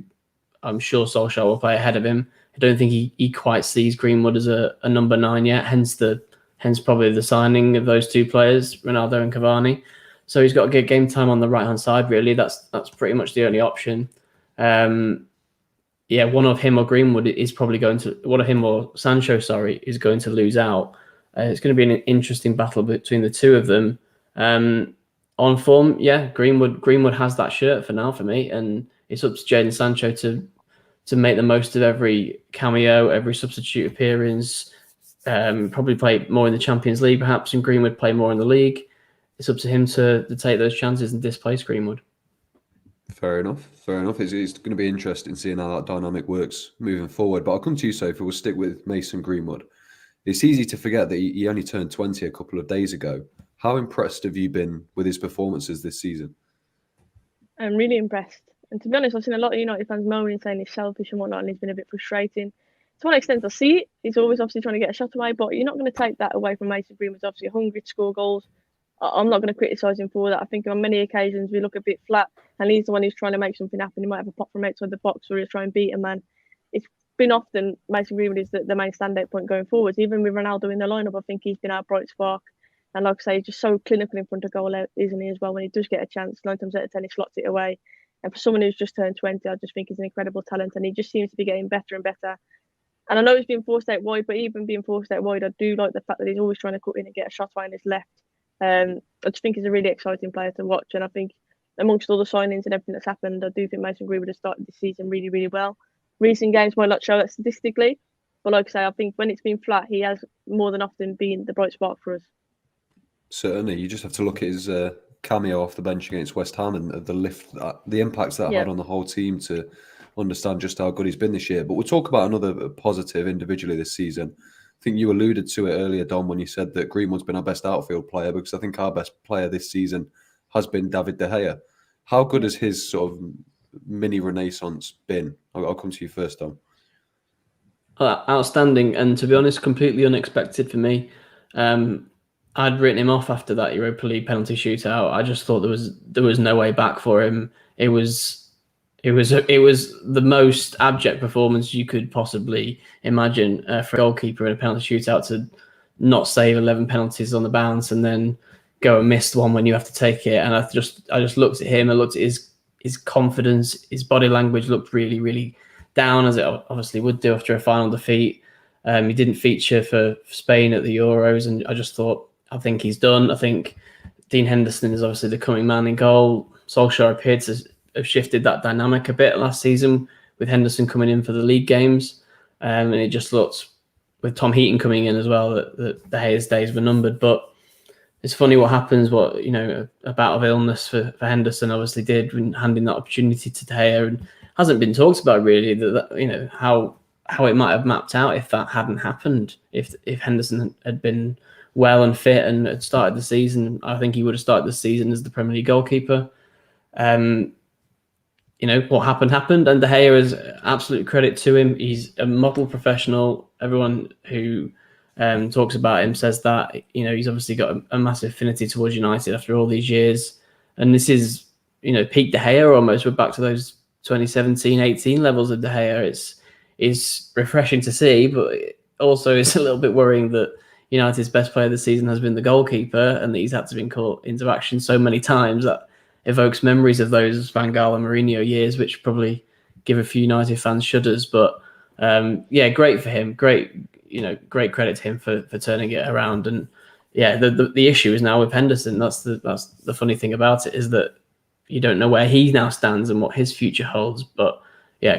I'm sure Solskjaer will play ahead of him. I don't think he quite sees Greenwood as a number 9 yet, hence probably the signing of those two players, Ronaldo and Cavani. So he's got to get game time on the right-hand side, really. That's pretty much the only option. One of him or Greenwood is probably going to... One of him or Sancho, is going to lose out. It's going to be an interesting battle between the two of them. On form, yeah, Greenwood has that shirt for now for me, and it's up to Jadon Sancho to make the most of every cameo, every substitute appearance, probably play more in the Champions League perhaps, and Greenwood play more in the league. It's up to him to take those chances and displace Greenwood. Fair enough. It's going to be interesting seeing how that dynamic works moving forward. But I'll come to you, Sophie. We'll stick with Mason Greenwood. It's easy to forget that he only turned 20 a couple of days ago. How impressed have you been with his performances this season? I'm really impressed. And to be honest, I've seen a lot of United fans moaning, saying he's selfish and whatnot, and he's been a bit frustrating. To one extent, I see it. He's always obviously trying to get a shot away, but you're not going to take that away from Mason Greenwood. He's obviously hungry to score goals. I'm not going to criticise him for that. I think on many occasions we look a bit flat, and he's the one who's trying to make something happen. He might have a pop from outside the box, or he'll try and beat a man. It's been often Mason Greenwood is the main standout point going forwards. Even with Ronaldo in the lineup, I think he's been our bright spark. And like I say, he's just so clinical in front of goal, isn't he, as well? When he does get a chance, 9 times out of 10, he slots it away. And for someone who's just turned 20, I just think he's an incredible talent, and he just seems to be getting better and better. And I know he's being forced out wide, but even being forced out wide, I do like the fact that he's always trying to cut in and get a shot away on his left. I just think he's a really exciting player to watch, and I think amongst all the signings and everything that's happened, I do think Mason Greenwood has started this season really, really well. Recent games might not show that statistically, but like I say, I think when it's been flat, he has more than often been the bright spark for us. Certainly, you just have to look at his cameo off the bench against West Ham and the impacts that had on the whole team to understand just how good he's been this year. But we'll talk about another positive individually this season. I think you alluded to it earlier, Dom, when you said that Greenwood's been our best outfield player, because I think our best player this season has been David De Gea. How good has his sort of mini renaissance been? I'll come to you first, Dom. Outstanding, and to be honest, completely unexpected for me. I'd written him off after that Europa League penalty shootout. I just thought there was no way back for him. It was It was the most abject performance you could possibly imagine for a goalkeeper in a penalty shootout to not save 11 penalties on the bounce and then go and miss one when you have to take it. And I just looked at him, I looked at his confidence, his body language looked really, really down, as it obviously would do after a final defeat. He didn't feature for Spain at the Euros, and I just thought, I think he's done. I think Dean Henderson is obviously the coming man in goal. Solskjaer appeared to have shifted that dynamic a bit last season with Henderson coming in for the league games. And it just looked, with Tom Heaton coming in as well, that De Gea's days were numbered. But it's funny what happens, a bout of illness for Henderson obviously did when handing that opportunity to De Gea, and hasn't been talked about really, that how it might have mapped out if that hadn't happened. If Henderson had been well and fit and had started the season, I think he would have started the season as the Premier League goalkeeper. What happened, and De Gea is absolute credit to him. He's a model professional. Everyone who talks about him says that. He's obviously got a massive affinity towards United after all these years, and this is peak De Gea almost. We're back to those 2017-18 levels of De Gea. It's refreshing to see, but also it's a little bit worrying that United's best player this season has been the goalkeeper, and that he's had to be caught into action so many times that evokes memories of those Van Gaal and Mourinho years, which probably give a few United fans shudders. But great for him. Great credit to him for turning it around. And the issue is now with Henderson. That's the funny thing about it, is that you don't know where he now stands and what his future holds. But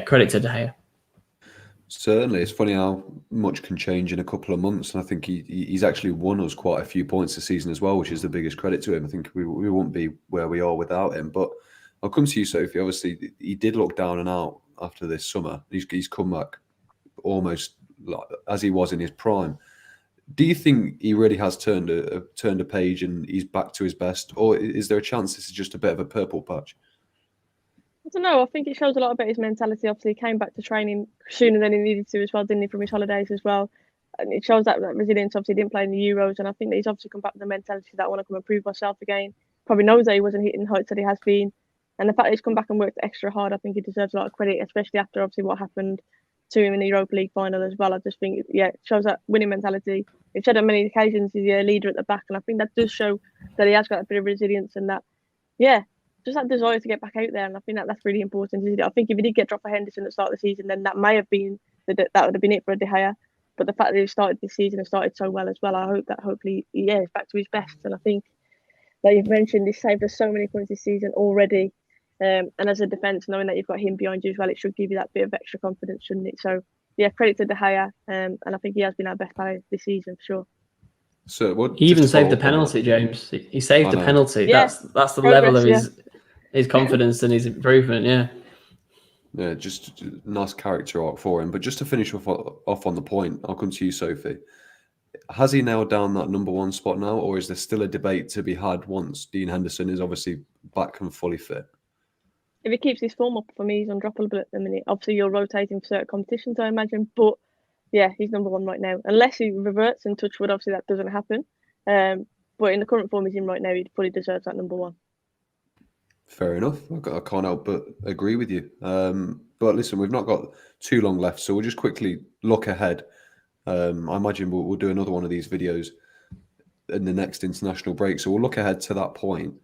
credit to De Gea. Certainly, it's funny how much can change in a couple of months, and I think he's actually won us quite a few points this season as well, which is the biggest credit to him. I think we wouldn't be where we are without him. But I'll come to you, Sophie. Obviously, he did look down and out after this summer. He's come back almost like as he was in his prime. Do you think he really has turned a page and he's back to his best, or is there a chance this is just a bit of a purple patch? I don't know. I think it shows a lot about his mentality. Obviously, he came back to training sooner than he needed to as well, didn't he, from his holidays as well. And it shows that resilience. Obviously, he didn't play in the Euros, and I think that he's obviously come back with the mentality that I want to come and prove myself again. Probably knows that he wasn't hitting heights that he has been. And the fact that he's come back and worked extra hard, I think he deserves a lot of credit, especially after obviously what happened to him in the Europa League final as well. I just think, it shows that winning mentality. He's said on many occasions he's a leader at the back, and I think that does show that he has got a bit of resilience and that, just that desire to get back out there. And I think that's really important. I think if he did get dropped for Henderson at the start of the season, then that may have been that would have been it for De Gea. But the fact that he started this season and started so well as well, I hope that hopefully, he's back to his best. And I think, like you've mentioned, he's saved us so many points this season already. And as a defence, knowing that you've got him behind you as well, it should give you that bit of extra confidence, shouldn't it? So, credit to De Gea. And I think he has been our best player this season for sure. So he even saved the penalty, James. He saved the penalty. Yeah. That's the level of his confidence and his improvement. Yeah, just a nice character arc for him. But just to finish off on the point, I'll come to you, Sophie. Has he nailed down that number one spot now, or is there still a debate to be had once Dean Henderson is obviously back and fully fit? If he keeps his form up, for me, he's undroppable at the minute. Obviously, you're rotating for certain competitions, I imagine. But, he's number one right now. Unless he reverts and touch wood, obviously that doesn't happen. But in the current form he's in right now, he fully deserves that number one. Fair enough. I can't help but agree with you. But listen, we've not got too long left, so we'll just quickly look ahead. I imagine we'll do another one of these videos in the next international break. So we'll look ahead to that point.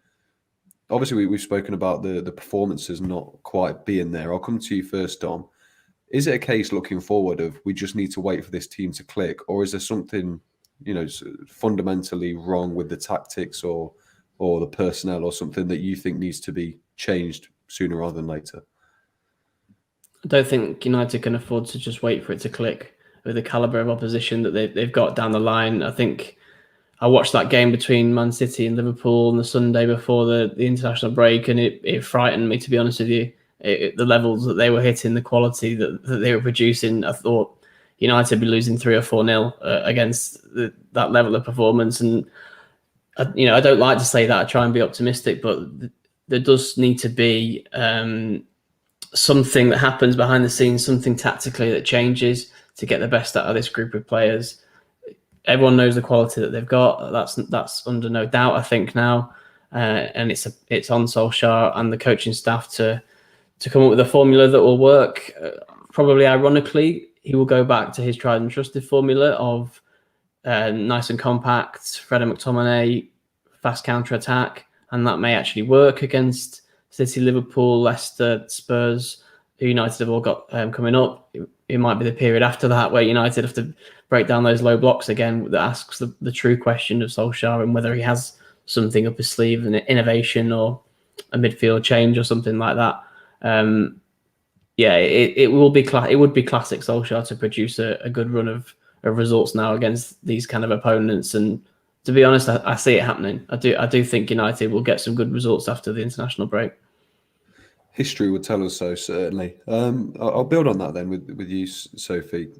Obviously, we've spoken about the performances not quite being there. I'll come to you first, Dom. Is it a case looking forward of we just need to wait for this team to click, or is there something fundamentally wrong with the tactics or the personnel, or something that you think needs to be changed sooner rather than later? I don't think United can afford to just wait for it to click with the calibre of opposition that they've got down the line. I think I watched that game between Man City and Liverpool on the Sunday before the international break, and it frightened me, to be honest with you. The levels that they were hitting, the quality that they were producing, I thought United would be losing 3 or 4-0 against that level of performance. And I don't like to say that. I try and be optimistic, but there does need to be something that happens behind the scenes, something tactically that changes to get the best out of this group of players. Everyone knows the quality that they've got. That's under no doubt, I think, now. And it's on Solskjaer and the coaching staff to to come up with a formula that will work. Probably ironically, he will go back to his tried and trusted formula of nice and compact, Fred and McTominay, fast counter-attack, and that may actually work against City, Liverpool, Leicester, Spurs, who United have all got coming up. It might be the period after that where United have to break down those low blocks again. That asks the true question of Solskjaer and whether he has something up his sleeve, an innovation or a midfield change or something like that. It would be classic Solskjaer to produce a good run of results now against these kind of opponents. And to be honest, I see it happening. I do think United will get some good results after the international break. History would tell us so, certainly. I'll build on that then with you, Sophie.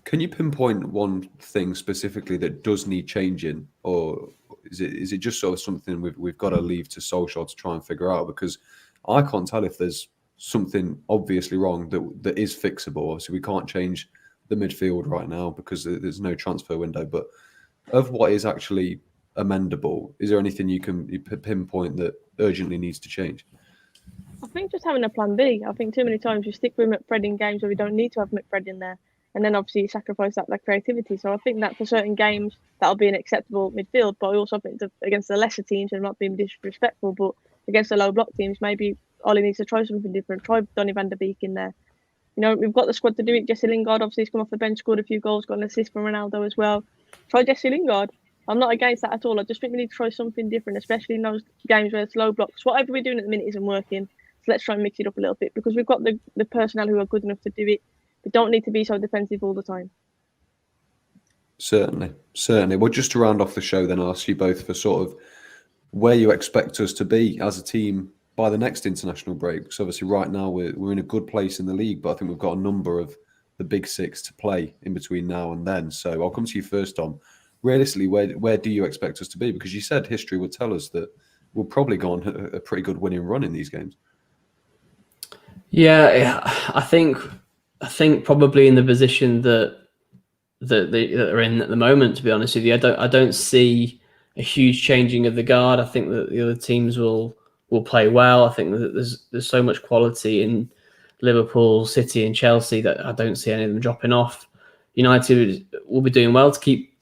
Can you pinpoint one thing specifically that does need changing, or is it just sort of something we've got to leave to Solskjaer to try and figure out? Because I can't tell if there's something obviously wrong that is fixable. So we can't change the midfield right now because there's no transfer window. But of what is actually amendable, is there anything you pinpoint that urgently needs to change? I think just having a plan B. I think too many times we stick with McFred in games where we don't need to have McFred in there. And then obviously you sacrifice that creativity. So I think that for certain games, that'll be an acceptable midfield. But I also think against the lesser teams, and I'm not being disrespectful, but against the low block teams, maybe Ollie needs to try something different. Try Donny van der Beek in there. We've got the squad to do it. Jesse Lingard, obviously, has come off the bench, scored a few goals, got an assist from Ronaldo as well. Try Jesse Lingard. I'm not against that at all. I just think we need to try something different, especially in those games where it's low blocks. Whatever we're doing at the minute isn't working. So let's try and mix it up a little bit because we've got the personnel who are good enough to do it. We don't need to be so defensive all the time. Certainly. Well, just to round off the show, then I'll ask you both for sort of where you expect us to be as a team by the next international break. Because obviously right now we're in a good place in the league, but I think we've got a number of the big six to play in between now and then. So I'll come to you first, Tom. Realistically, where do you expect us to be? Because you said history would tell us that we'll probably go on a pretty good winning run in these games. Yeah, I think probably in the position that they're in at the moment. To be honest with you, I don't see a huge changing of the guard. I think that the other teams will play well. I think that there's so much quality in Liverpool, City, and Chelsea that I don't see any of them dropping off. United will be doing well to keep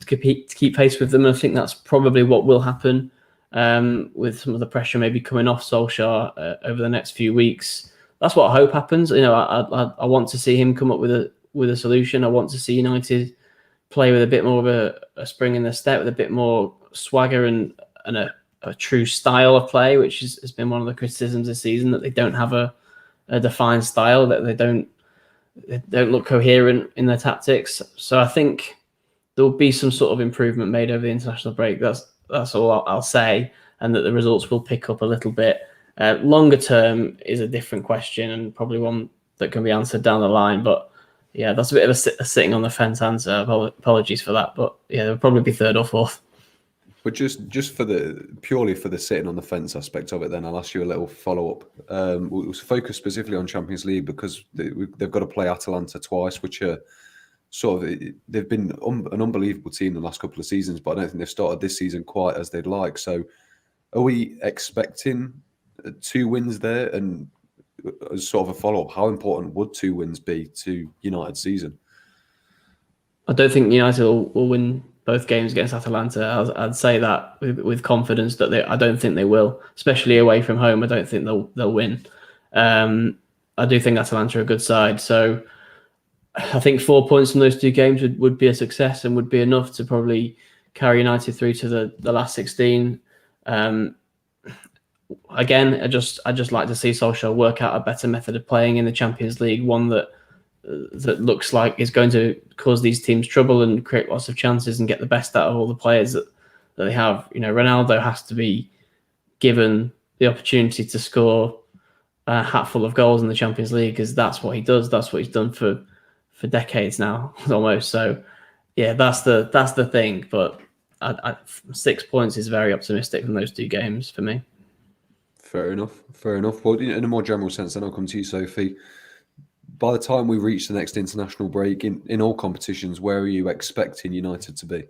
pace with them, and I think that's probably what will happen with some of the pressure maybe coming off Solskjaer over the next few weeks. That's what I hope happens. I want to see him come up with a solution. I want to see United play with a bit more of a spring in their step, with a bit more swagger and a true style of play, which has been one of the criticisms this season, that they don't have a defined style, that they don't look coherent in their tactics. So I think there'll be some sort of improvement made over the international break. That's all I'll say, and that the results will pick up a little bit. Longer term is a different question and probably one that can be answered down the line. But yeah, that's a bit of a sitting on the fence answer. Apologies for that. But yeah, they'll probably be third or fourth. But just purely for the sitting on the fence aspect of it, then I'll ask you a little follow up. We'll focus specifically on Champions League because they've got to play Atalanta twice, which are they've been an unbelievable team the last couple of seasons, but I don't think they've started this season quite as they'd like. So, are we expecting 2 wins there? And as sort of a follow up, how important would 2 wins be to United's season? I don't think United will win both games against Atalanta. I'd say that with confidence that I don't think they will, especially away from home. I don't think they'll win. I do think Atalanta are a good side, so I think 4 points from those 2 games would be a success and would be enough to probably carry United through to the last 16. Again, I just like to see Solskjaer work out a better method of playing in the Champions League, one that looks like is going to cause these teams trouble and create lots of chances and get the best out of all the players that they have. Ronaldo has to be given the opportunity to score a hatful of goals in the Champions League because that's what he does. That's what he's done for decades now, almost. So, yeah, that's the thing. But 6 points is very optimistic from those 2 games for me. Fair enough. Well, in a more general sense, then I'll come to you, Sophie. By the time we reach the next international break, in all competitions, where are you expecting United to be? I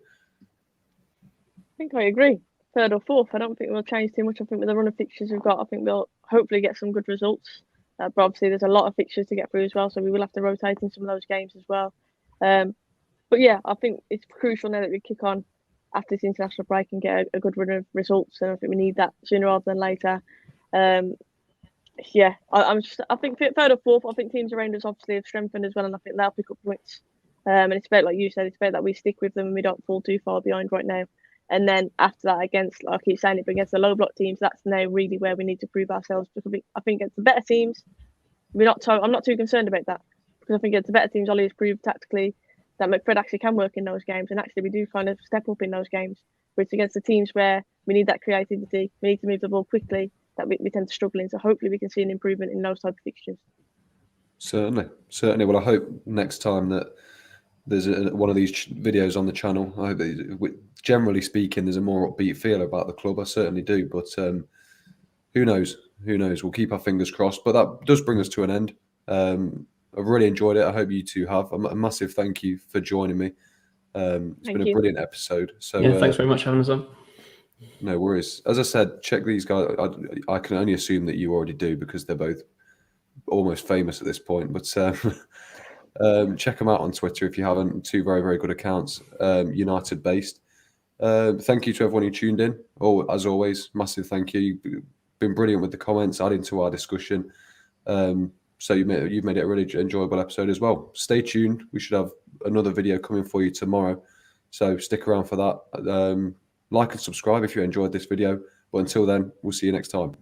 think I agree. 3rd or 4th. I don't think we'll change too much. I think with the run of fixtures we've got, I think we'll hopefully get some good results. But obviously, there's a lot of fixtures to get through as well, so we will have to rotate in some of those games as well. But yeah, I think it's crucial now that we kick on after this international break and get a good run of results, and I think we need that sooner rather than later. Yeah, I think third or fourth, I think teams around us obviously have strengthened as well, and I think they'll pick up points. And it's about, like you said, it's about that we stick with them and we don't fall too far behind right now. And then after that, against, like I keep saying it, but against the low block teams, that's now really where we need to prove ourselves. Because I think against the better teams, I'm not too concerned about that, because I think against the better teams, Ollie has proved tactically that McFred actually can work in those games, and actually we do kind of step up in those games. But it's against the teams where we need that creativity, we need to move the ball quickly, that we tend to struggle in. So hopefully we can see an improvement in those type of fixtures. Certainly. Well, I hope next time that there's one of these videos on the channel, I hope that, generally speaking, there's a more upbeat feel about the club. I certainly do. But who knows? We'll keep our fingers crossed. But that does bring us to an end. I've really enjoyed it. I hope you two have. A massive thank you for joining me. It's been a brilliant episode. So yeah, thanks very much for having us on. No worries. As I said, check these guys. I can only assume that you already do, because they're both almost famous at this point. But check them out on Twitter if you haven't. Two very, very good accounts, United based. Thank you to everyone who tuned in. As always, massive thank you. You've been brilliant with the comments, adding to our discussion. So you've made it a really enjoyable episode as well. Stay tuned. We should have another video coming for you tomorrow. So stick around for that. Like and subscribe if you enjoyed this video. But until then, we'll see you next time.